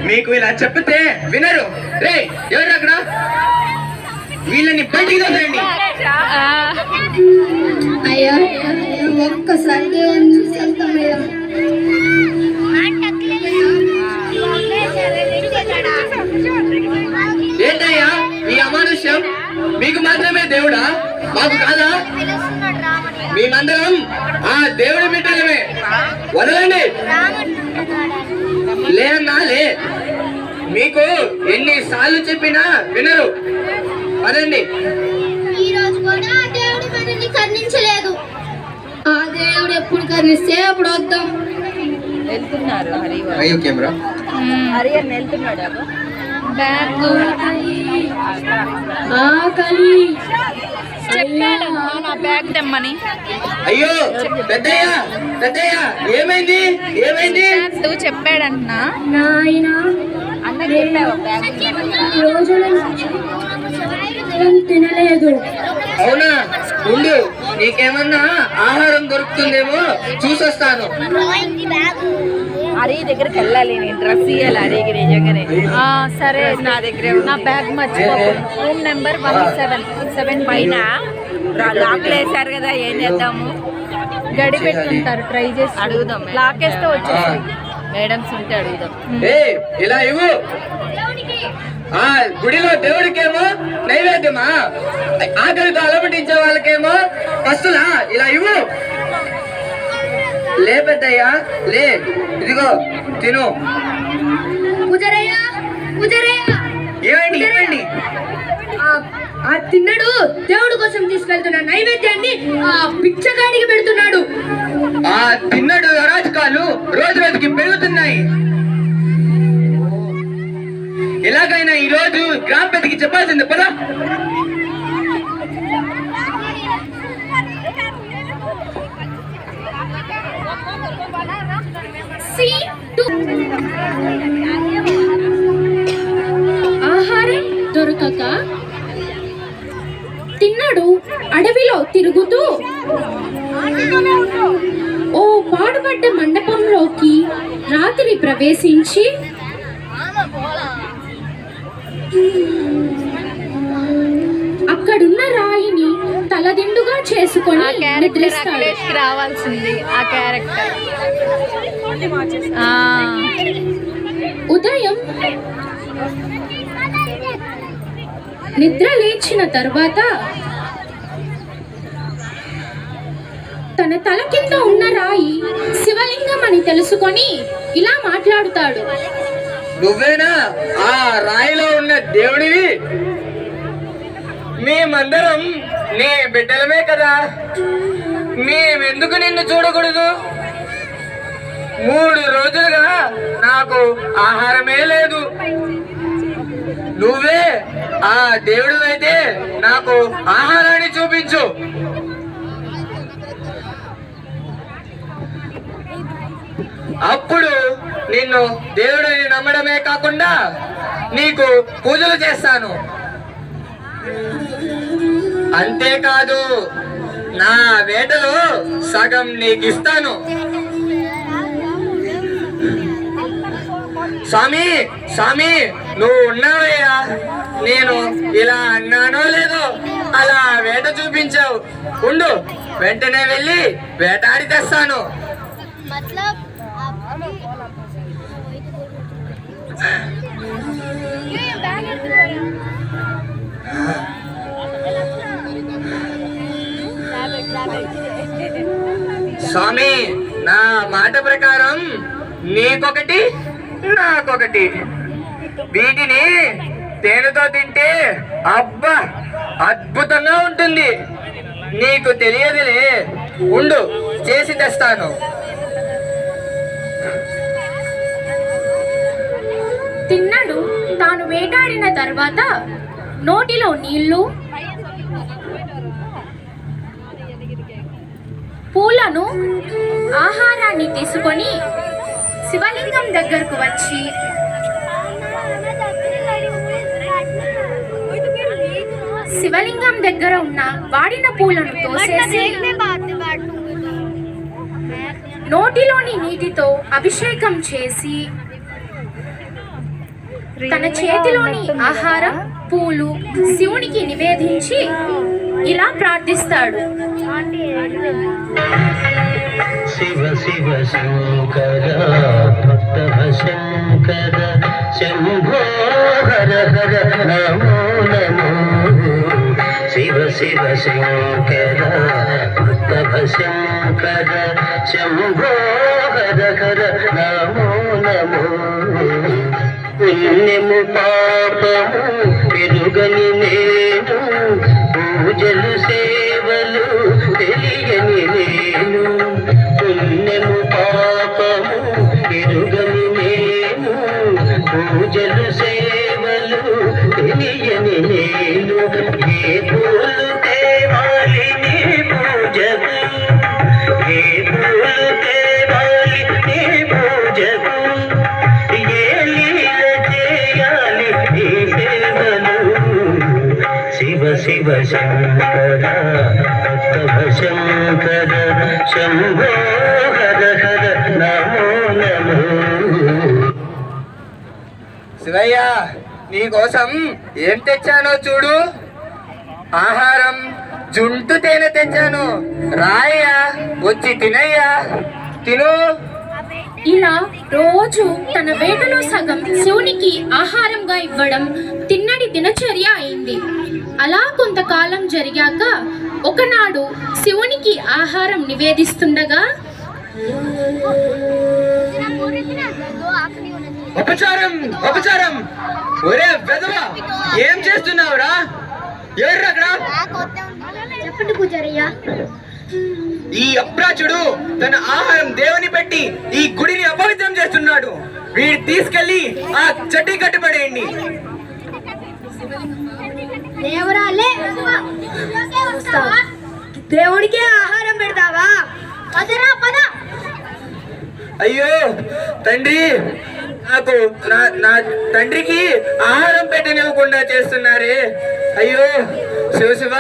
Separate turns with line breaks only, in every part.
మీకు ఇలా చెప్తే వినరు. రే ఎవరు అక్కడ? వీళ్ళని బయటికి తోలండి.
అయ్యా ఒక్కసారి దేవుని చూసి వెళ్తామయ్యా.
ఏంటయ్యా ఈ అమానుష్యం? మీకు మాత్రమే దేవుడా, మాకు కాదా? మేమందరం ఆ దేవుడి బిడ్డలమే. వదలండి. లేదన్నా లే. మీకు ఎన్నిసార్లు చెప్పినా వినరు. పదండి.
ఈ రోజు కూడా దేవుడు మనల్ని కరుణించలేదు. ఆ దేవుడు ఎప్పుడు కరుణిస్తే అప్పుడు వద్దాం.
వెళ్తున్నారు
అయ్యో కెమెరా
హరియన్ వెళ్తున్నాడు. నా బ్యాగ్ తెమ్మని.
అయ్యో పెద్దయ్య పెద్దయ్య ఏమైంది ఏమైంది?
నువ్వు చెప్పాడంటున్నా.
తినలేదు.
అవునా? ఉండు, నీకేమన్నా ఆహారం దొరుకుతుందేమో చూసొస్తాను.
హరి దగ్గరికి వెళ్ళాలి. నేను డ్రెస్ ఇవ్వాలి హరికి నిజంగానే. సరే నా దగ్గర నా బ్యాగ్ మర్చిపోకు. రూమ్ నెంబర్ 177 పైన లాక్లు వేసారు కదా. ఏం చేద్దాము? గడి పెట్టుకుంటారు. ట్రై చేసి అడుగుదాం. లాక్ వేస్తే వచ్చేసి మేడమ్స్ ఉంటే అడుగుదాం.
ఇలా ఇవ్వు. ఆ గుడిలో దేవుడికేమో నైవేద్యమా, ఆకలితో అలమటించే వాళ్ళకేమో పస్తులా. ఇలా ఇవ్వు. లే పెద్దయ్యా లే, ఇదిగో తిను. ఏమండి?
ఆ తిన్నడు దేవుడి కోసం తీసుకెళ్తున్న నైవేద్యాన్ని ఆ పిచ్చగాడికి పెడుతున్నాడు.
ఆ తిన్నడు అరాచకాలు రోజు రోజుకి పెరుగుతున్నాయి. ఎలాగైనా ఈ రోజు గ్రామ పెద్దకి చెప్పాల్సింది పదా.
ఆహారం దొరకక తిన్నడు అడవిలో తిరుగుతూ ఓ పాడుపడ్డ మండపంలోకి రాత్రి ప్రవేశించి అక్కడున్న రాయిని తలదిండుగా చేసుకొని నిద్రిస్తాడు.
రావాల్సింది ఆ క్యారెక్టర్.
ఉదయం నిద్ర లేచిన తరువాత తన తల కింద ఉన్న రాయి శివలింగం అని తెలుసుకొని ఇలా మాట్లాడుతాడు.
నువ్వేనా ఆ రాయిలో ఉన్న దేవుడివి? మేమందరం నీ బిడ్డలమే కదా, మేమెందుకు నిన్ను చూడకూడదు? 3 రోజులుగా నాకు ఆహారమే లేదు. నువ్వే ఆ దేవుడు అయితే నాకు ఆహారాన్ని చూపించు. అప్పుడు నిన్ను దేవుడిని నమ్మడమే కాకుండా నీకు పూజలు చేస్తాను. అంతేకాదు నా వేటలో సగం నీకు ఇస్తాను. స్వామి స్వామి నువ్వు ఉన్నావయ్యా. నేను ఇలా అన్నానో లేదో అలా వేట చూపించావు. ఉండు, వెంటనే వెళ్ళి వేటాడి తెస్తాను.
मतलब
స్వామి నా మాట ప్రకారం నీకొకటి నాకొకటి. వీటిని తేనెతో తింటే అబ్బా అద్భుతంగా ఉంటుంది. నీకు తెలియదులే, ఉండు చేసి తెస్తాను.
తిన్నడు తాను వేటాడిన తర్వాత నోటిలో నీళ్లు, పూలను, ఆహారాన్ని తీసుకొని శివలింగం దగ్గరకు వచ్చి శివలింగం దగ్గర ఉన్న వాడిన పూలను తోసేసి నోటిలోని నీటితో అభిషేకం చేసి తన చేతిలోని ఆహారం పూలు శివునికి నివేదించి ఇలా ప్రార్థిస్తాడు.
శివ శివ శంకర భక్త శంకర శంభో హర హర నమో నమో. శివ శివ శంకర భక్త శంకర శంభో హర హర నమో నమో. పుణ్యము పాపము పెరుగని నేను, పూజలు సేవలు తెలియని నేను. పుణ్యము పాపము పెరుగని నేను, పూజలు సేవలు తెలియని నేను. ఏ పూలు తేవాలి నీ పూజకు, ఏ పూలు తేవాలి నీ పూజకు, ఏ లీల చేయాలి నీ సేవలు. శివ శివ శంకర భక్త శంకర శంభో హర హర నమో నమో.
శివయ్య నీకోసం ఏం తెచ్చానో చూడు. ఆహారం జుంటు తేనె తెచ్చాను. రాయ్యా, వచ్చి తినయ్యా, తిను.
ఇలా రోజు తన వేటలో సగం శివునికి ఆహారంగా ఇవ్వడం తిన్నడి దినచర్య అయింది. అలా కొంతకాలం జరిగాక ఒకనాడు శివునికి ఆహారం నివేదిస్తుండగా
ఉపచారం ఉపచారం. ఒరే వెధవా, ఏం చేస్తున్నావురా? ఎర్రగడా
చెప్పండి పూజారయ్య.
ఈ అప్రాచుడు తన ఆహారం దేవుని పెట్టి ఈ గుడిని అపవిత్రం చేస్తున్నాడు. వీడు తీసుకెళ్లి ఆ చెట్టు కట్టుబడేయండి.
దేవుడికే ఆహారం పెడతావా? పదరా పద.
అయ్యో తండ్రి, నాకు నా తండ్రికి ఆహారం పెట్టనివ్వకుండా చేస్తున్నారే. అయ్యో శివ శివ.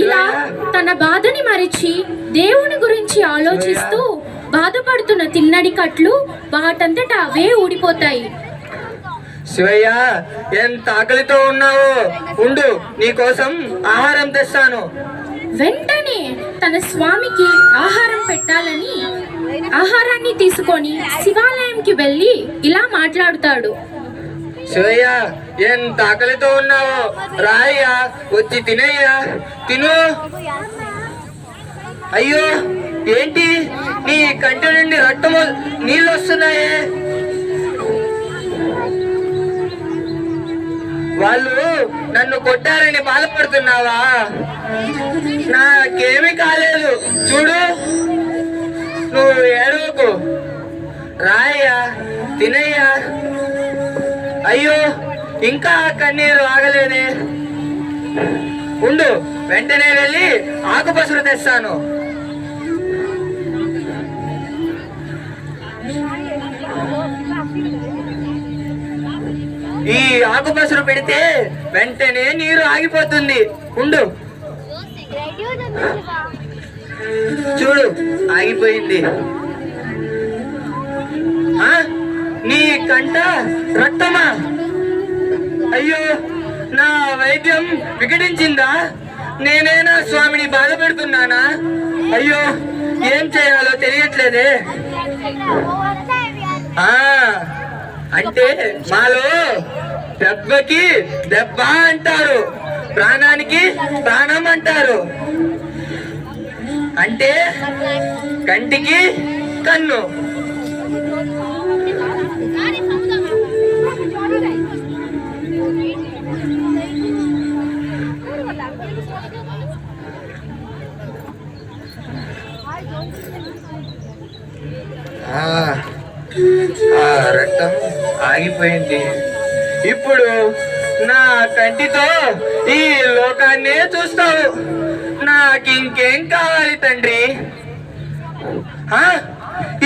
ఇలా తన బాధని మరిచి దేవుని గురించి ఆలోచిస్తూ బాధపడుతున్న తిన్నడి కట్లు వాటంతట అవే ఊడిపోతాయి.
శివయ్య, ఎంత ఆకలితో ఉన్నావో, ఉండు నీకోసం ఆహారం తెస్తాను.
వెంటనే తన స్వామికి ఆహారం పెట్టాలని ఆహారాన్ని తీసుకొని శివాలయంకి వెళ్ళి ఇలా మాట్లాడుతాడు.
శివయ్య, ఎంత ఆకలితో ఉన్నావో, రాయ్యా, వచ్చి తినయ్యా, తిను. అయ్యో ఏంటి, నీ కంటి నుండి రక్తము నీళ్ళు వస్తున్నాయే. వాళ్ళు నన్ను కొట్టారని బాధపడుతున్నావా? నాకేమీ కాలేదు, చూడు. నువ్వు ఏడవకు, రాయ్యా, తినయ్యా. అయ్యో ఇంకా కన్నీరు ఆగలేదే. ఉండు, వెంటనే వెళ్ళి ఆకుపసరు తెస్తాను. ఈ ఆకుపసరు పెడితే వెంటనే నీరు ఆగిపోతుంది. ఉండు, చూడు ఆగిపోయింది. నీ కంట రక్తమా? అయ్యో, నా వైద్యం వికటించిందా? నేనేనా స్వామిని బాధ పెడుతున్నానా? అయ్యో, ఏం చేయాలో తెలియట్లేదే. అంటే మాలో దెబ్బకి దెబ్బ అంటారు, ప్రాణానికి ప్రాణం అంటారు. అంటే కంటికి కన్ను. రక్తం ఆగిపోయింది. ఇప్పుడు నా కంటితో ఈ లోకాన్నే చూస్తావు. నాకింకేం కావాలి తండ్రి?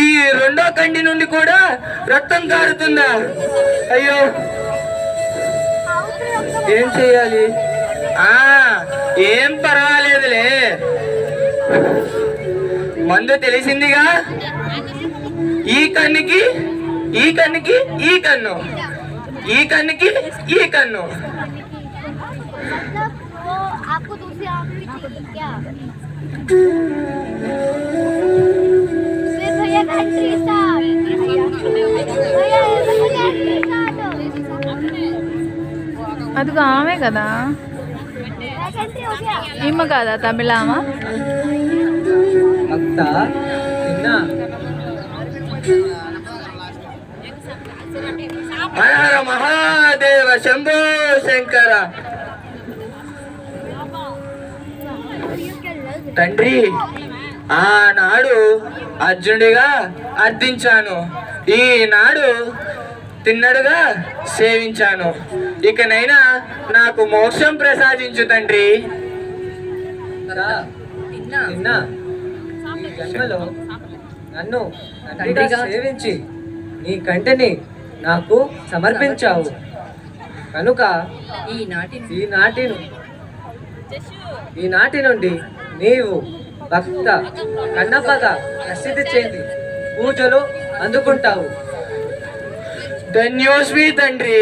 ఈ రెండో కంటి నుండి కూడా రక్తం కారుతుందా? అయ్యో, ఏం చెయ్యాలి? ఏం పర్వాలేదులే, మందు తెలిసిందిగా. ఈ కన్నుకి ఈ కన్నుకి ఈ కన్ను, ఈ కన్నుకి ఈ కన్ను.
आपको दूसरी आंख भी चाहिए क्या? भैया कंट्री स्टार, भैया कंट्री स्टार.
అదిగో ఆమె కదా,
कंट्री हो गया.
ఈమె కదా తమిళ ఆమె.
హర హర మహాదేవ శంభో శంకర. తండ్రి, ఆనాడు అర్జునుడిగా అర్థించాను, ఈనాడు తిన్నడుగా సేవించాను. ఇకనైనా నాకు మోక్షం ప్రసాదించు తండ్రి.
నన్ను తండ్రిగా సేవించి నీ కంటిని నాకు సమర్పించావు కనుక ఈనాటి నుండి నీవు భక్త కన్నప్పగా ప్రసిద్ధి చెంది పూజలు అందుకుంటావు.
ధన్యోస్మి తండ్రి.